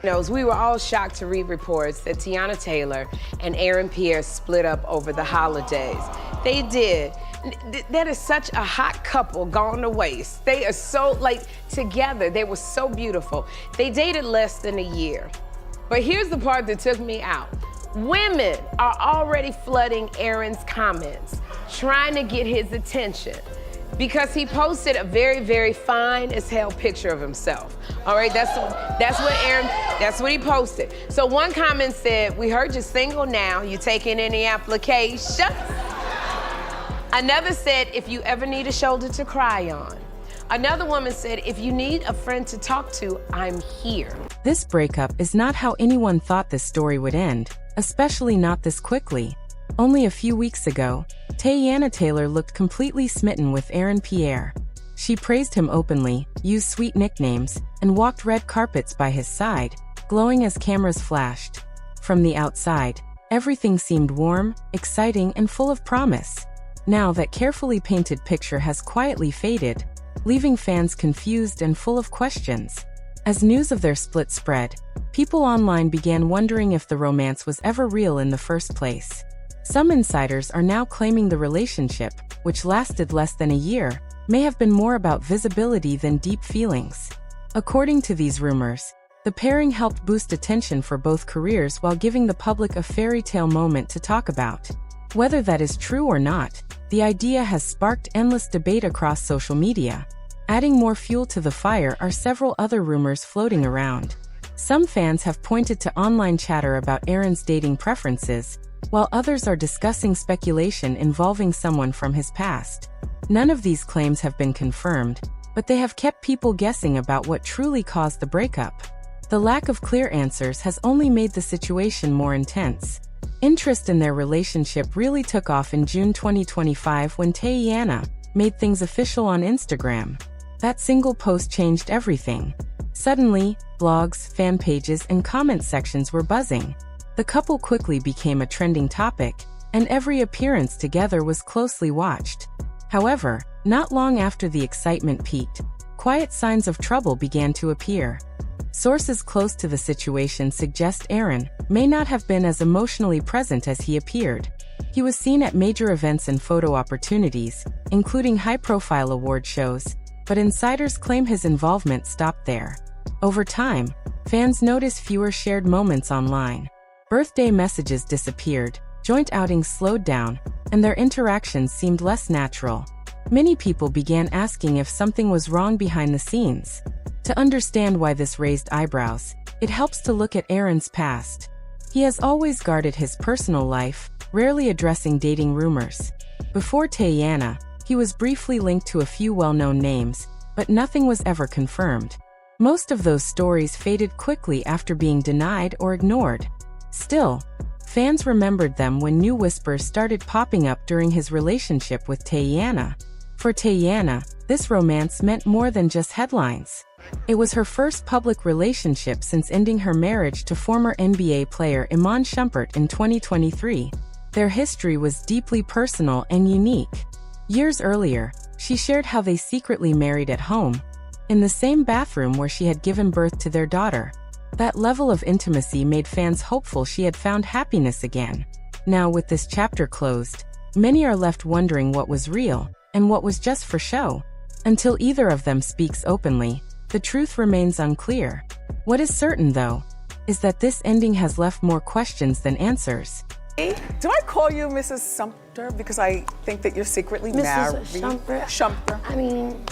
We were all shocked to read reports that Teyana Taylor and Pierre split up over the holidays. They did. That is such a hot couple gone to waste. They are so, together. They were so beautiful. They dated less than a year. But here's the part that took me out. Women are already flooding Aaron's comments, trying to get his attention, because he posted a very, very fine as hell picture of himself. All right, that's what he posted. So one comment said, "We heard you're single now. You taking any applications?" Another said, "If you ever need a shoulder to cry on." Another woman said, "If you need a friend to talk to, I'm here." This breakup is not how anyone thought this story would end, especially not this quickly. Only a few weeks ago, Teyana Taylor looked completely smitten with Pierre. She praised him openly, used sweet nicknames, and walked red carpets by his side, glowing as cameras flashed. From the outside, everything seemed warm, exciting, and full of promise. Now that carefully painted picture has quietly faded, leaving fans confused and full of questions. As news of their split spread, people online began wondering if the romance was ever real in the first place. Some insiders are now claiming the relationship, which lasted less than a year, may have been more about visibility than deep feelings. According to these rumors, the pairing helped boost attention for both careers while giving the public a fairy tale moment to talk about. Whether that is true or not, the idea has sparked endless debate across social media. Adding more fuel to the fire are several other rumors floating around. Some fans have pointed to online chatter about Aaron's dating preferences, while others are discussing speculation involving someone from his past. None of these claims have been confirmed, but they have kept people guessing about what truly caused the breakup. The lack of clear answers has only made the situation more intense. Interest in their relationship really took off in June 2025 when Teyana made things official on Instagram. That single post changed everything. Suddenly, blogs, fan pages, and comment sections were buzzing. The couple quickly became a trending topic, and every appearance together was closely watched. However, not long after the excitement peaked, quiet signs of trouble began to appear. Sources close to the situation suggest Aaron may not have been as emotionally present as he appeared. He was seen at major events and photo opportunities, including high-profile award shows, but insiders claim his involvement stopped there. Over time, fans noticed fewer shared moments online. Birthday messages disappeared, joint outings slowed down, and their interactions seemed less natural. Many people began asking if something was wrong behind the scenes. To understand why this raised eyebrows, it helps to look at Aaron's past. He has always guarded his personal life, rarely addressing dating rumors. Before Teyana, he was briefly linked to a few well-known names, but nothing was ever confirmed. Most of those stories faded quickly after being denied or ignored. Still, fans remembered them when new whispers started popping up during his relationship with Teyana. For Teyana, this romance meant more than just headlines. It was her first public relationship since ending her marriage to former NBA player Iman Shumpert in 2023. Their history was deeply personal and unique. Years earlier, she shared how they secretly married at home, in the same bathroom where she had given birth to their daughter. That level of intimacy made fans hopeful she had found happiness again. Now, with this chapter closed, many are left wondering what was real and what was just for show. Until either of them speaks openly, the truth remains unclear. What is certain, though, is that this ending has left more questions than answers. Do I call you Mrs. Sumter because I think that you're secretly married? Mrs. Shumpter. I mean,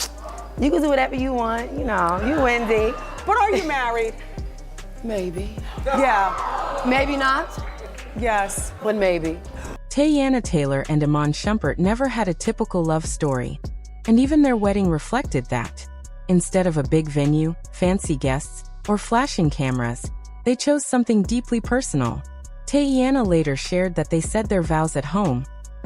you can do whatever you want, you Wendy. But are you married? Maybe. Yeah. Maybe not, Yes. but maybe. Teyana Taylor and Iman Shumpert never had a typical love story, and even their wedding reflected that. Instead of a big venue, fancy guests, or flashing cameras, they chose something deeply personal. Teyana later shared that they said their vows at home,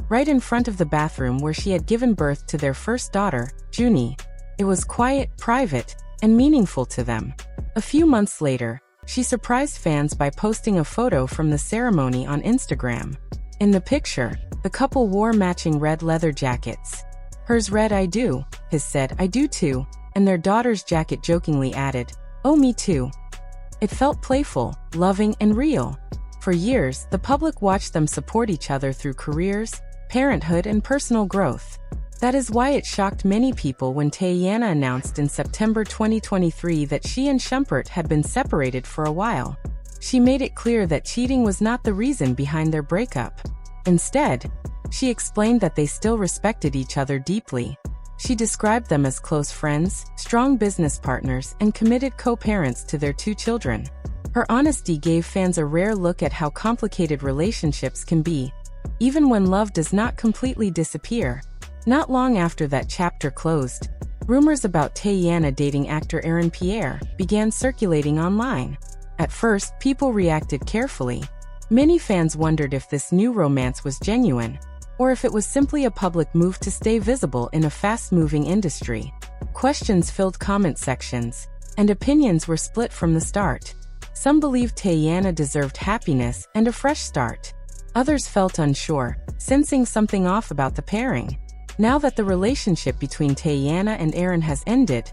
right in front of the bathroom where she had given birth to their first daughter, Junie. It was quiet, private, and meaningful to them. A few months later, she surprised fans by posting a photo from the ceremony on Instagram. In the picture, the couple wore matching red leather jackets. Hers read "I do," his said "I do too," and their daughter's jacket jokingly added, "Oh, me too." It felt playful, loving, and real. For years, the public watched them support each other through careers, parenthood, and personal growth. That is why it shocked many people when Teyana announced in September 2023 that she and Shumpert had been separated for a while. She made it clear that cheating was not the reason behind their breakup. Instead, she explained that they still respected each other deeply. She described them as close friends, strong business partners, and committed co-parents to their 2 children. Her honesty gave fans a rare look at how complicated relationships can be, even when love does not completely disappear. Not long after that chapter closed, rumors about Teyana dating actor Pierre began circulating online. At first, people reacted carefully. Many fans wondered if this new romance was genuine, or if it was simply a public move to stay visible in a fast-moving industry. Questions filled comment sections, and opinions were split from the start. Some believed Teyana deserved happiness and a fresh start. Others felt unsure, sensing something off about the pairing. Now that the relationship between Teyana and Aaron has ended,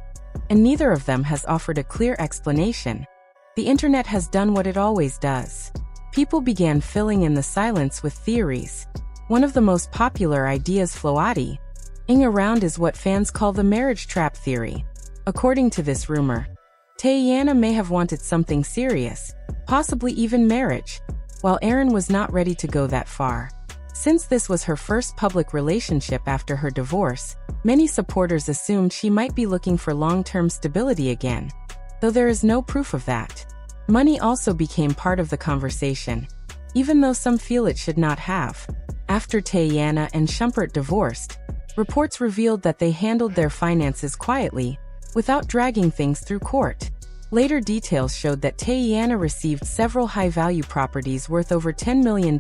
and neither of them has offered a clear explanation, the internet has done what it always does. People began filling in the silence with theories. One of the most popular ideas floating around is what fans call the marriage trap theory. According to this rumor, Teyana may have wanted something serious, possibly even marriage, while Aaron was not ready to go that far. Since this was her first public relationship after her divorce, many supporters assumed she might be looking for long-term stability again, though there is no proof of that. Money also became part of the conversation, even though some feel it should not have. After Teyana and Shumpert divorced, reports revealed that they handled their finances quietly, without dragging things through court. Later details showed that Teyana received several high-value properties worth over $10 million,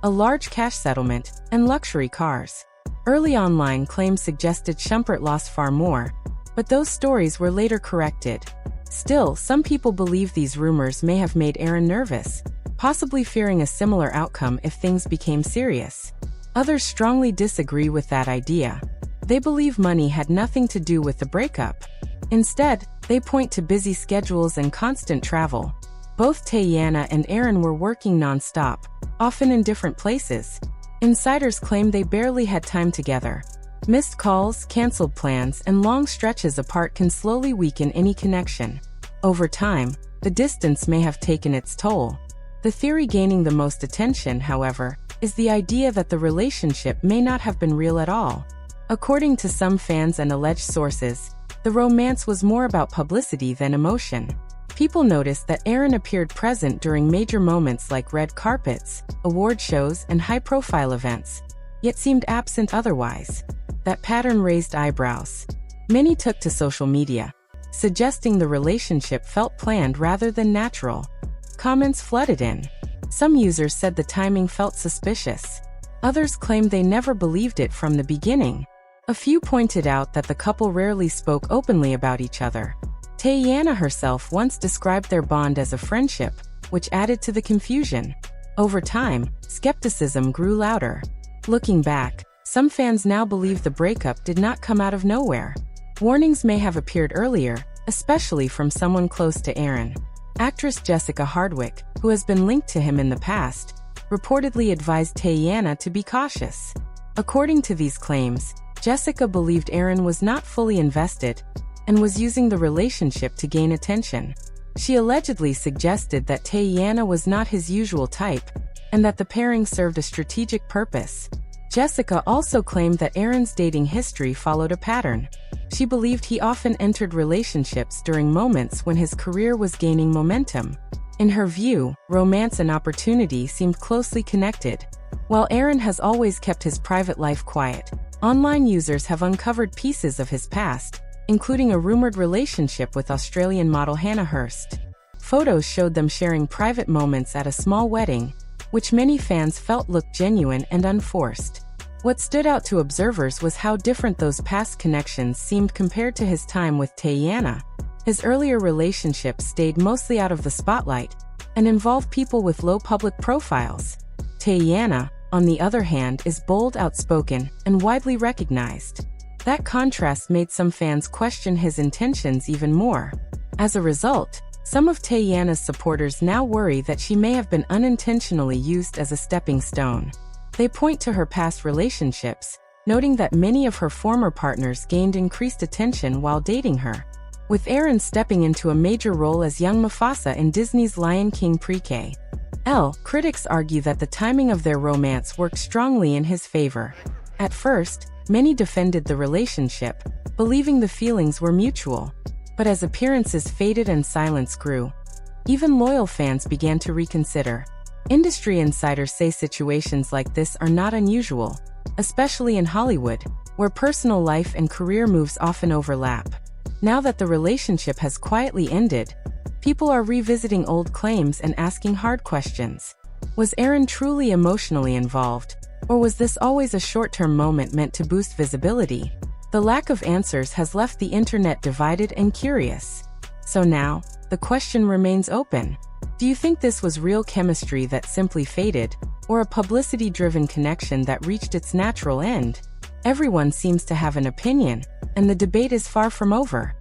a large cash settlement, and luxury cars. Early online claims suggested Shumpert lost far more, but those stories were later corrected. Still, some people believe these rumors may have made Aaron nervous, possibly fearing a similar outcome if things became serious. Others strongly disagree with that idea. They believe money had nothing to do with the breakup. Instead, they point to busy schedules and constant travel. Both Teyana and Aaron were working nonstop, often in different places. Insiders claim they barely had time together. Missed calls, canceled plans, and long stretches apart can slowly weaken any connection. Over time, the distance may have taken its toll. The theory gaining the most attention, however, is the idea that the relationship may not have been real at all. According to some fans and alleged sources, the romance was more about publicity than emotion. People noticed that Aaron appeared present during major moments like red carpets, award shows, and high-profile events, yet seemed absent otherwise. That pattern raised eyebrows. Many took to social media, suggesting the relationship felt planned rather than natural. Comments flooded in. Some users said the timing felt suspicious. Others claimed they never believed it from the beginning. A few pointed out that the couple rarely spoke openly about each other. Teyana herself once described their bond as a friendship, which added to the confusion. Over time, skepticism grew louder. Looking back, some fans now believe the breakup did not come out of nowhere. Warnings may have appeared earlier, especially from someone close to Aaron. Actress Jessica Hardwick, who has been linked to him in the past, reportedly advised Teyana to be cautious. According to these claims, Jessica believed Aaron was not fully invested and was using the relationship to gain attention. She allegedly suggested that Teyana was not his usual type and that the pairing served a strategic purpose. Jessica also claimed that Aaron's dating history followed a pattern. She believed he often entered relationships during moments when his career was gaining momentum. In her view, romance and opportunity seemed closely connected. While Aaron has always kept his private life quiet, online users have uncovered pieces of his past, including a rumored relationship with Australian model Hannah Hurst. Photos showed them sharing private moments at a small wedding, which many fans felt looked genuine and unforced. What stood out to observers was how different those past connections seemed compared to his time with Teyana. His earlier relationships stayed mostly out of the spotlight and involved people with low public profiles. Teyana, on the other hand, is bold, outspoken, and widely recognized. That contrast made some fans question his intentions even more. As a result, Some of Teyana's supporters now worry that she may have been unintentionally used as a stepping stone. They point to her past relationships, noting that many of her former partners gained increased attention while dating her, with Aaron stepping into a major role as young Mufasa in Disney's Lion King pre-K. Critics argue that the timing of their romance worked strongly in his favor. At first, many defended the relationship, believing the feelings were mutual. But as appearances faded and silence grew, even loyal fans began to reconsider. Industry insiders say situations like this are not unusual, especially in Hollywood, where personal life and career moves often overlap. Now that the relationship has quietly ended, people are revisiting old claims and asking hard questions. Was Aaron truly emotionally involved, or was this always a short-term moment meant to boost visibility? The lack of answers has left the internet divided and curious. So now, the question remains open. Do you think this was real chemistry that simply faded, or a publicity-driven connection that reached its natural end? Everyone seems to have an opinion, and the debate is far from over.